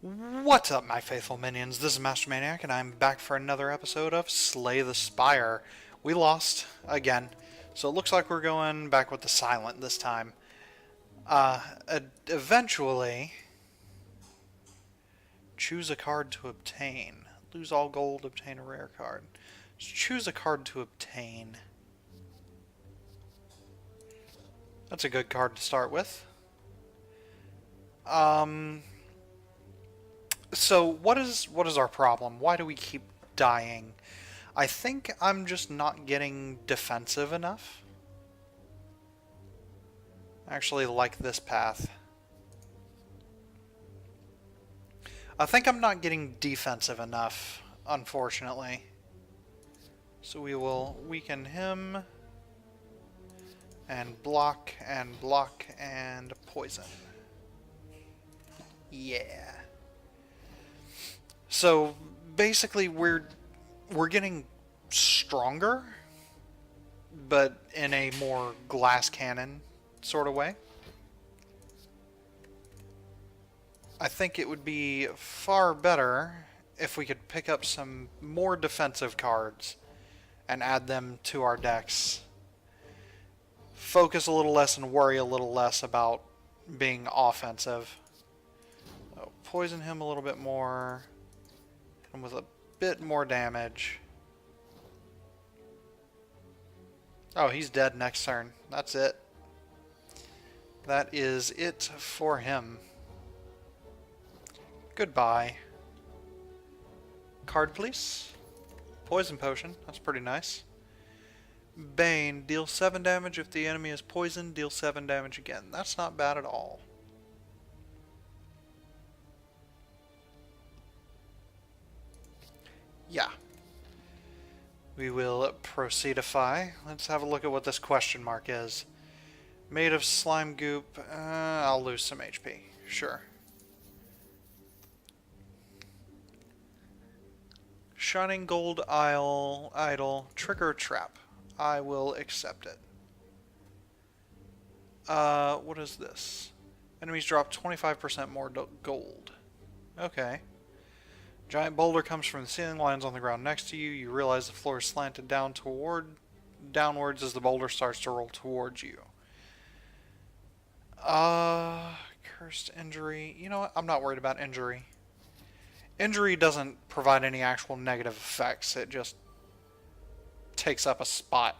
What's up, my faithful minions? This is Master Maniac, and I'm back for another episode of Slay the Spire. We lost again, so it looks like we're going back with the Silent this time. Eventually, choose a card to obtain. Lose all gold, obtain a rare card. So choose a card to obtain. That's a good card to start with. So what is our problem? Why do we keep dying? I think I'm just not getting defensive enough. I actually like this path. I think I'm not getting defensive enough, unfortunately. So we will weaken him and block and poison. Yeah. So basically we're getting stronger, but in a more glass cannon sort of way. I think it would be far better if we could pick up some more defensive cards and add them to our decks. Focus a little less and worry a little less about being offensive. So poison him a little bit more. With a bit more damage. Oh, he's dead next turn. That's it. That is it for him. Goodbye. Card, please. Poison potion. That's pretty nice. Bane. Deal 7 damage if the enemy is poisoned. Deal 7 damage again. That's not bad at all. Yeah. We will proceedify. Let's have a look at what this question mark is. Made of slime goop. I'll lose some HP. Sure. Shining gold idol. Trick or trap. I will accept it. What is this? Enemies drop 25% more gold. Okay. Giant boulder comes from the ceiling, lands on the ground next to you. You realize the floor is slanted downwards as the boulder starts to roll towards you. Cursed injury. You know what? I'm not worried about injury. Injury doesn't provide any actual negative effects. It just takes up a spot.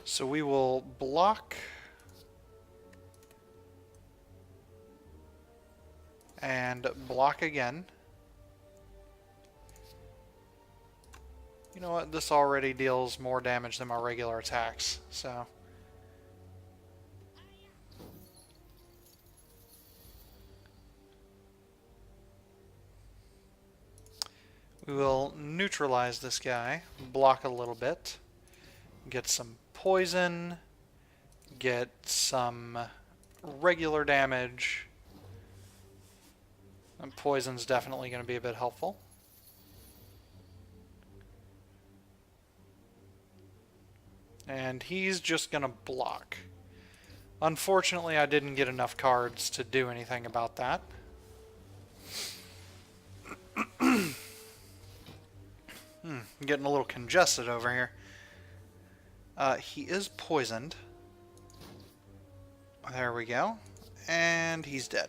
So we will block and block again. You know what? This already deals more damage than my regular attacks, so. We will neutralize this guy, block a little bit, get some poison, get some regular damage. And poison's definitely going to be a bit helpful. And he's just going to block. Unfortunately, I didn't get enough cards to do anything about that. I'm getting a little congested over here. He is poisoned. There we go. And he's dead.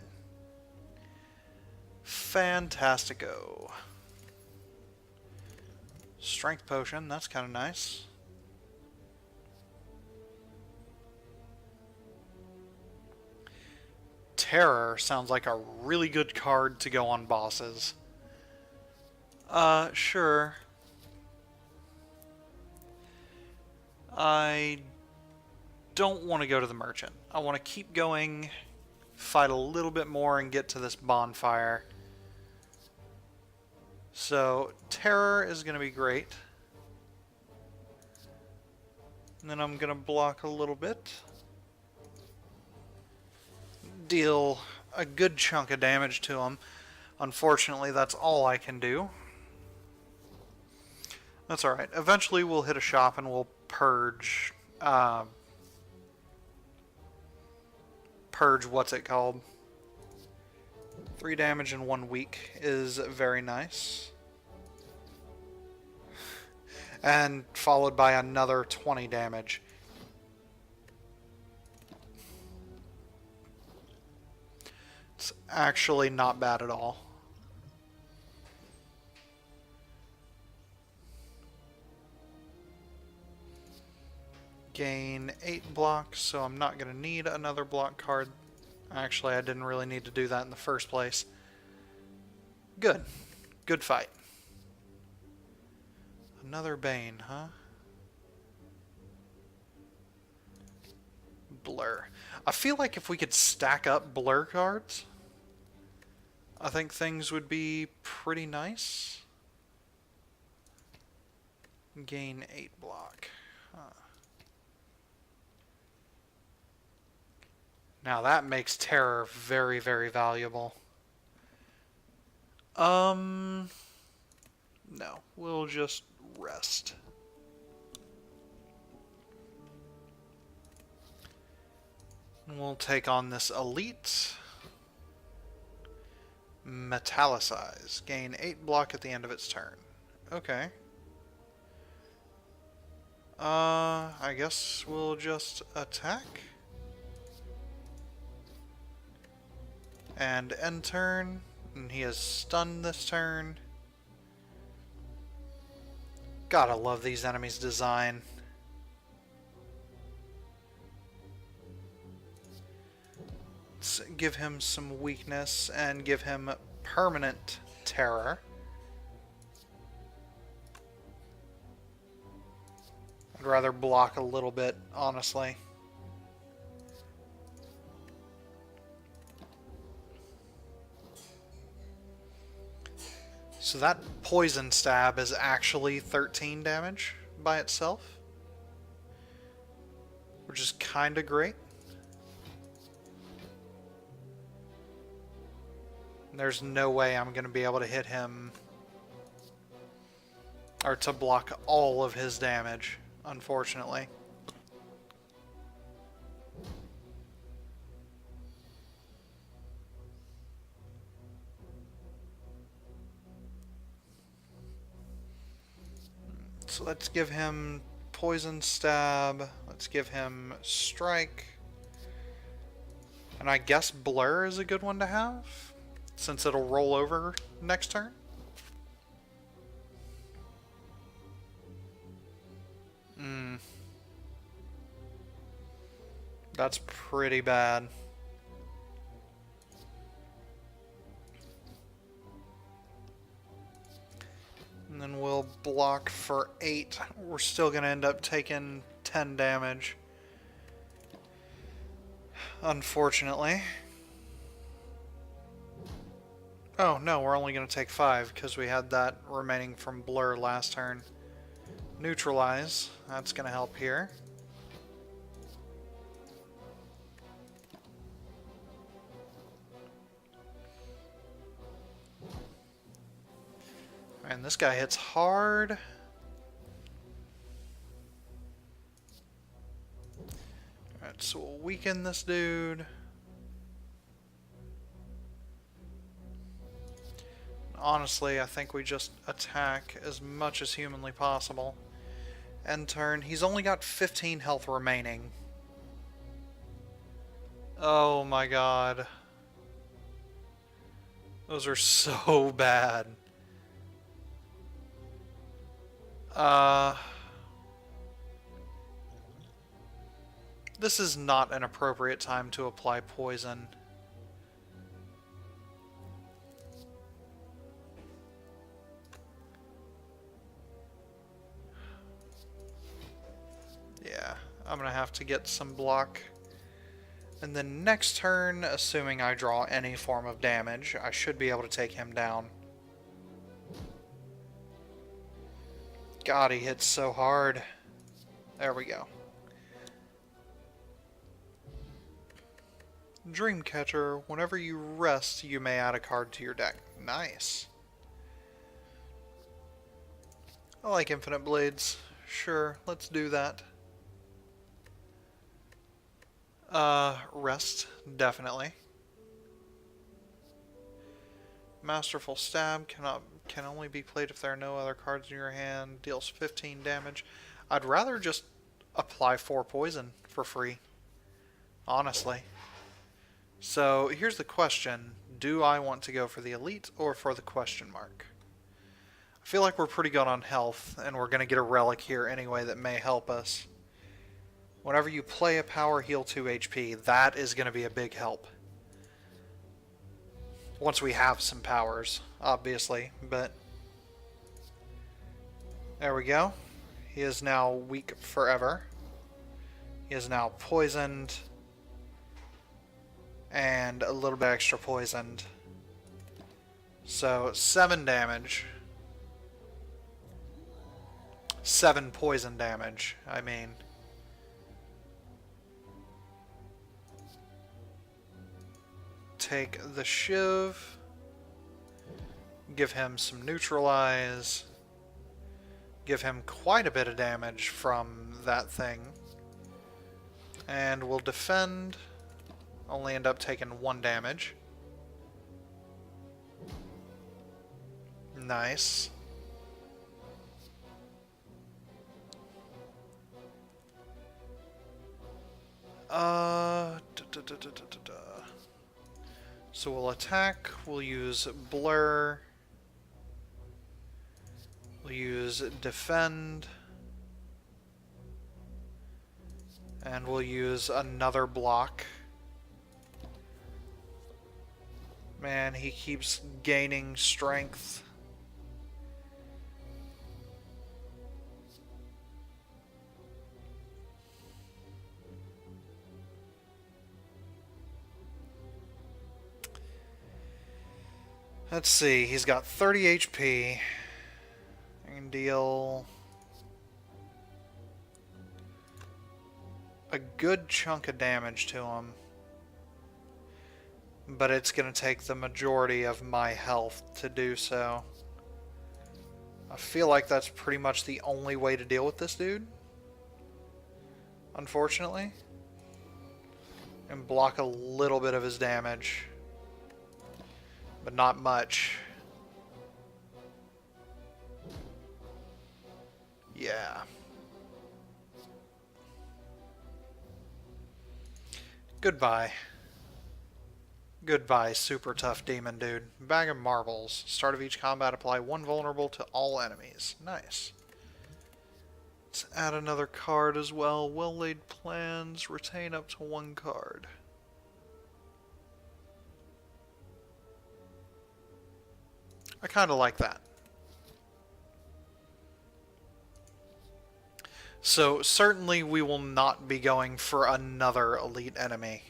Fantastico. Strength potion, that's kind of nice. Terror sounds like a really good card to go on bosses. Sure. I don't want to go to the merchant. I want to keep going, fight a little bit more, and get to this bonfire. So, terror is going to be great. And then I'm going to block a little bit. Deal a good chunk of damage to him. Unfortunately, that's all I can do. That's alright. Eventually we'll hit a shop and we'll purge purge what's it called. 3 damage in 1 week is very nice. And followed by another 20 damage. It's actually not bad at all. Gain 8 blocks, so I'm not going to need another block card. Actually, I didn't really need to do that in the first place. Good. Good fight. Another Bane, huh? Blur. I feel like if we could stack up blur cards, I think things would be pretty nice. Gain 8 block. Huh. Now that makes terror very, very valuable. No. We'll just rest. And we'll take on this elite. Metallicize. Gain 8 block at the end of its turn. Okay. I guess we'll just attack. And end turn. And he is stunned this turn. Gotta love these enemies' design. Let's give him some weakness and give him permanent terror. I'd rather block a little bit, honestly. So that poison stab is actually 13 damage by itself, which is kind of great. There's no way I'm going to be able to hit him or to block all of his damage, unfortunately. So let's give him poison stab. Let's give him strike. And I guess blur is a good one to have, since it'll roll over next turn. That's pretty bad. And then we'll block for 8. We're still going to end up taking 10 damage, unfortunately. Oh, no, we're only going to take 5 because we had that remaining from Blur last turn. Neutralize. That's going to help here. And this guy hits hard. Alright, so we'll weaken this dude. Honestly, I think we just attack as much as humanly possible. End turn. He's only got 15 health remaining. Oh my god. Those are so bad. This is not an appropriate time to apply poison. Yeah, I'm gonna have to get some block. And then next turn, assuming I draw any form of damage, I should be able to take him down. God, he hits so hard. There we go. Dreamcatcher, whenever you rest, you may add a card to your deck. Nice. I like infinite blades. Sure, let's do that. Rest, definitely. Masterful Stab can only be played if there are no other cards in your hand. Deals 15 damage. I'd rather just apply 4 poison for free, honestly. So here's the question. Do I want to go for the elite or for the question mark? I feel like we're pretty good on health, and we're going to get a relic here anyway that may help us. Whenever you play a power heal 2 HP, that is going to be a big help. Once we have some powers, obviously, but there we go. He is now weak forever. He is now poisoned and a little bit extra poisoned. So 7 damage. 7 poison damage, I mean. Take the Shiv. Give him some neutralize. Give him quite a bit of damage from that thing. And we'll defend. Only end up taking 1 damage. Nice. So we'll attack, we'll use Blur, we'll use Defend, and we'll use another block. Man, he keeps gaining strength. Let's see, he's got 30 HP. I can deal a good chunk of damage to him. But it's going to take the majority of my health to do so. I feel like that's pretty much the only way to deal with this dude. Unfortunately. And block a little bit of his damage. But not much. Yeah. Goodbye. Goodbye, super tough demon dude. Bag of marbles. Start of each combat, apply 1 vulnerable to all enemies. Nice. Let's add another card as well. Well-laid plans. Retain up to 1 card. I kind of like that. So, certainly we will not be going for another elite enemy.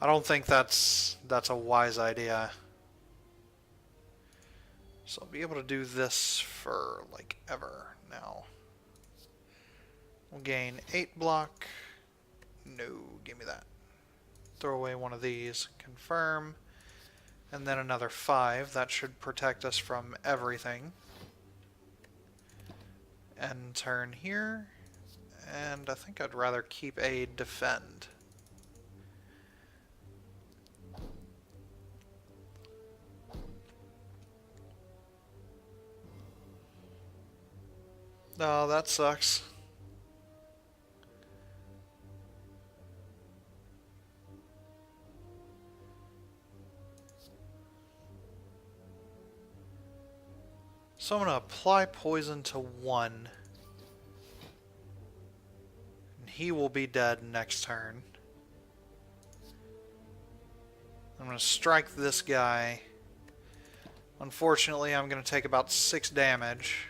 I don't think that's a wise idea. So I'll be able to do this for, like, ever now. We'll gain 8 block. No, give me that. Throw away one of these. Confirm. And then another 5. That should protect us from everything. End turn here. And I think I'd rather keep a defend. Oh, that sucks. So I'm going to apply poison to 1. And he will be dead next turn. I'm going to strike this guy. Unfortunately, I'm going to take about 6 damage.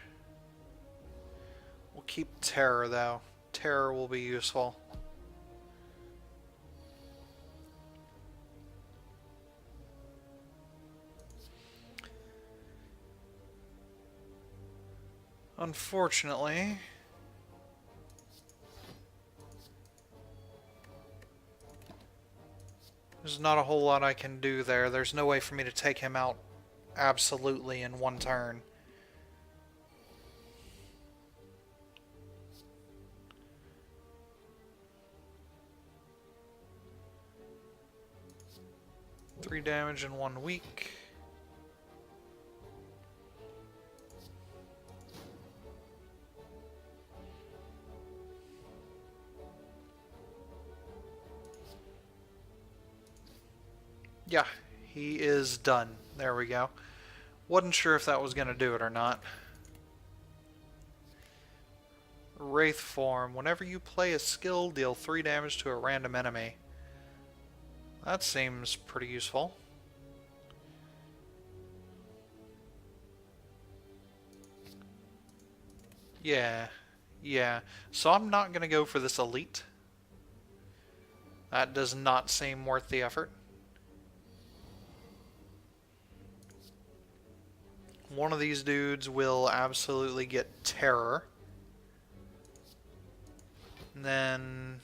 We'll keep Terror, though. Terror will be useful. Unfortunately, there's not a whole lot I can do there. There's no way for me to take him out absolutely in 1 turn. 3 damage in 1 week. Yeah, he is done. There we go. Wasn't sure if that was going to do it or not. Wraith form. Whenever you play a skill, deal 3 damage to a random enemy. That seems pretty useful. Yeah. So I'm not going to go for this elite. That does not seem worth the effort. One of these dudes will absolutely get terror. And then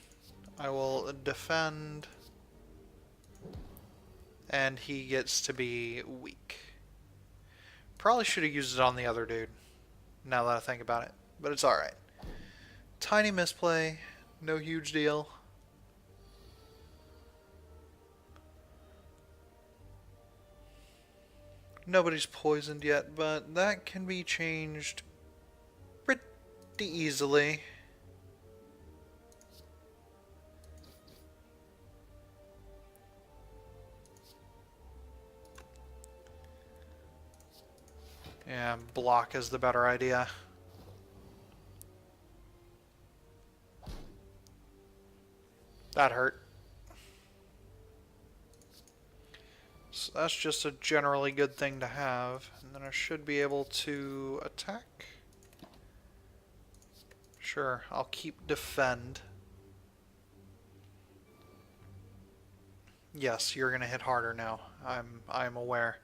I will defend. And he gets to be weak. Probably should have used it on the other dude, now that I think about it. But it's alright. Tiny misplay. No huge deal. Nobody's poisoned yet, but that can be changed pretty easily. Yeah, block is the better idea. That hurt. So that's just a generally good thing to have. And then I should be able to attack. Sure, I'll keep defend. Yes, you're gonna hit harder now. I'm aware.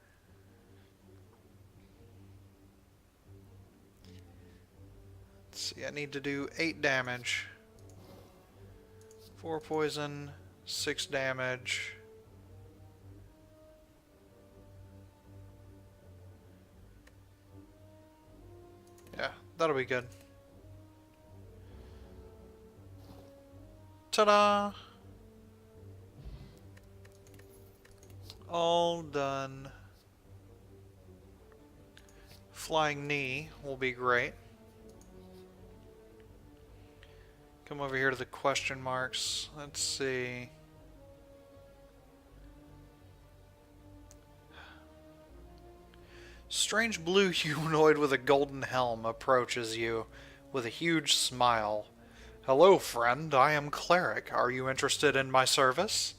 Let's see, I need to do 8 damage. 4 poison, 6 damage. Yeah, that'll be good. Ta-da! All done. Flying knee will be great. Come over here to the question marks. Let's see. Strange blue humanoid with a golden helm approaches you with a huge smile. Hello, friend. I am Cleric. Are you interested in my service?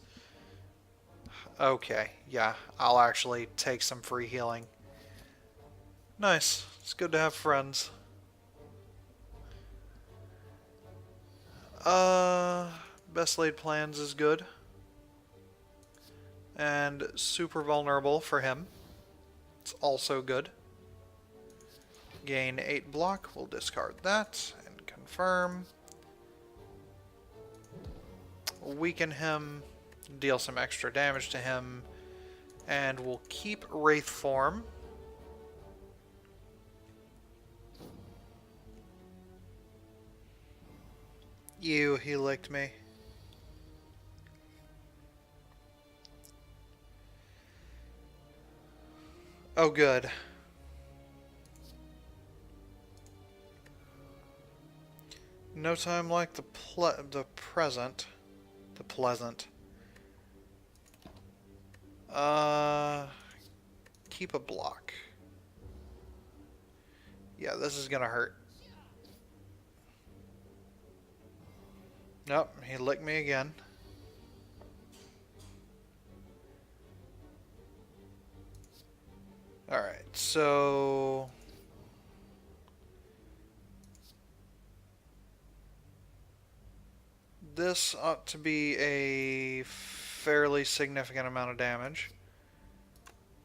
Okay, yeah. I'll actually take some free healing. Nice. It's good to have friends. Best laid plans is good. And super vulnerable for him. It's also good. Gain 8 block. We'll discard that and confirm. Weaken him. Deal some extra damage to him. And we'll keep Wraith form. Ew, he licked me. Oh, good. No time like the present. The pleasant. Keep a block. Yeah, this is gonna hurt. Nope, he licked me again. Alright, so... this ought to be a fairly significant amount of damage.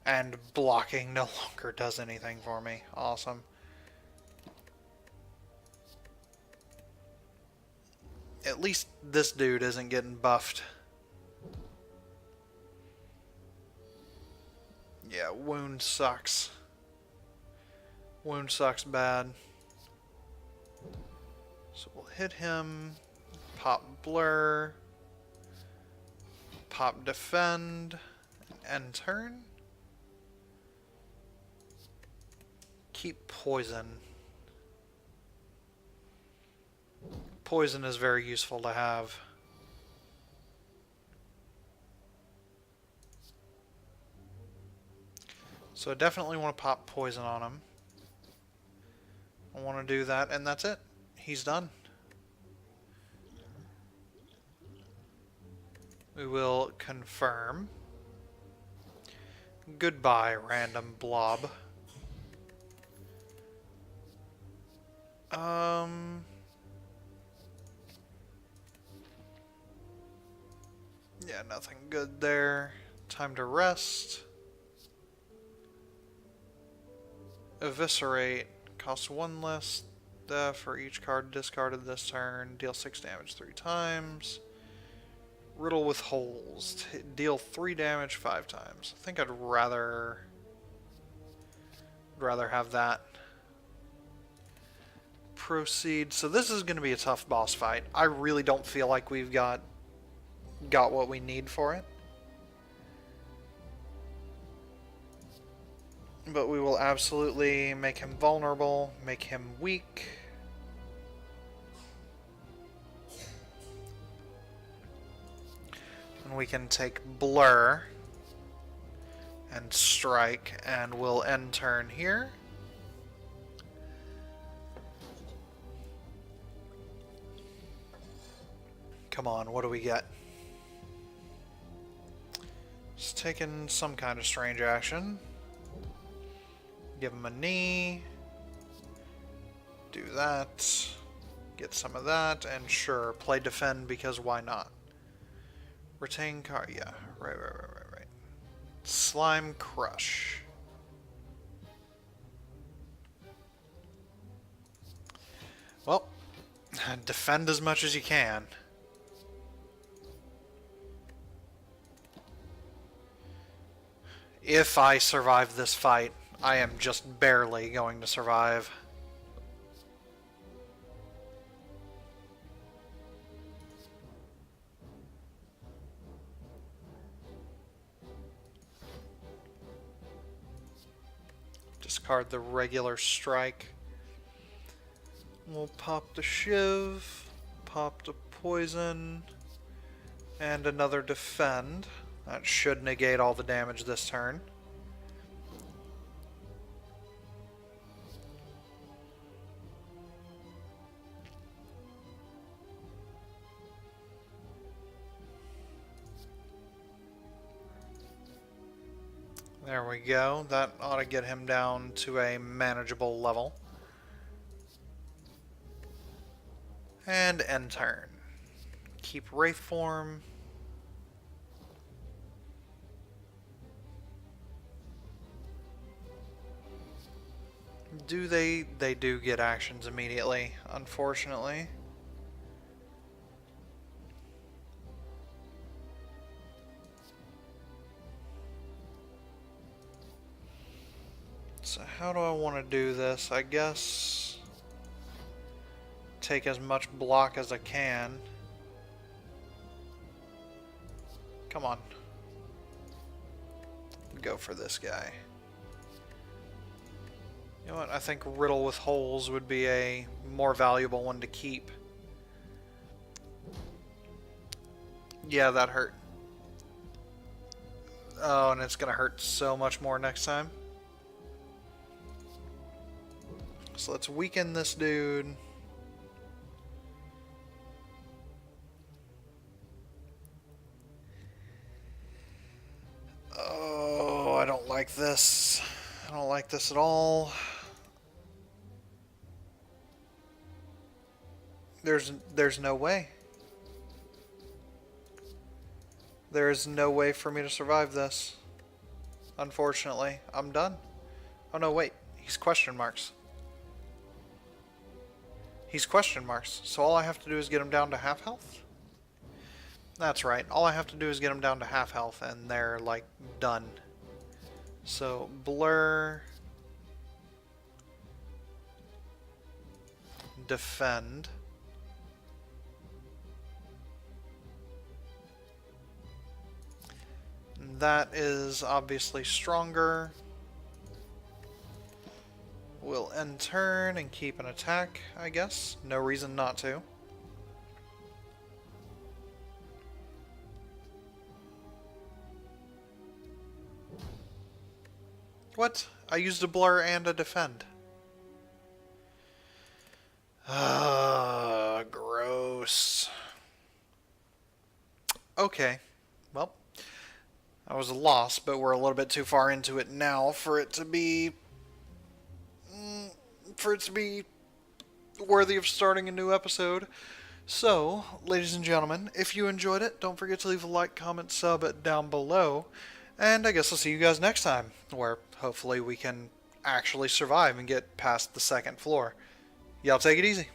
And blocking no longer does anything for me. Awesome. At least this dude isn't getting buffed. Yeah, wound sucks. Wound sucks bad. So we'll hit him. Pop blur. Pop defend. end turn. Keep poison. Poison is very useful to have. So I definitely want to pop poison on him. I want to do that, and that's it. He's done. We will confirm. Goodbye, random blob. Yeah, nothing good there. Time to rest. Eviscerate. Costs 1 less for each card discarded this turn. Deal 6 damage 3 times. Riddle with holes. Deal 3 damage 5 times. I think I'd rather have that. Proceed. So this is going to be a tough boss fight. I really don't feel like we've got what we need for it. But we will absolutely make him vulnerable, make him weak. And we can take Blur and Strike, and we'll end turn here. Come on, what do we get? Just taking some kind of strange action. Give him a knee. Do that. Get some of that, and sure, play defend because why not? Retain card, yeah, right. Slime Crush. Well, defend as much as you can. If I survive this fight, I am just barely going to survive. Discard the regular strike. We'll pop the Shiv, pop the Poison, and another defend. That should negate all the damage this turn. There we go. That ought to get him down to a manageable level. And end turn. Keep Wraith form. They do get actions immediately, unfortunately. So how do I want to do this? I guess take as much block as I can. Come on. Go for this guy. You know what? I think Riddle with Holes would be a more valuable one to keep. Yeah, that hurt. Oh, and it's gonna hurt so much more next time. So let's weaken this dude. Oh, I don't like this. I don't like this at all. There's no way. There is no way for me to survive this. Unfortunately, I'm done. Oh no, wait. He's question marks. He's question marks. So all I have to do is get him down to half health? That's right. All I have to do is get him down to half health and they're like done. So Blur, defend. That is obviously stronger. We'll end turn and keep an attack, I guess. No reason not to. What? I used a blur and a defend. Gross. Okay. Well, that was a loss, but we're a little bit too far into it now for it to be worthy of starting a new episode. So, ladies and gentlemen, if you enjoyed it, don't forget to leave a like, comment, sub down below. And I guess I'll see you guys next time, where hopefully we can actually survive and get past the second floor. Y'all take it easy.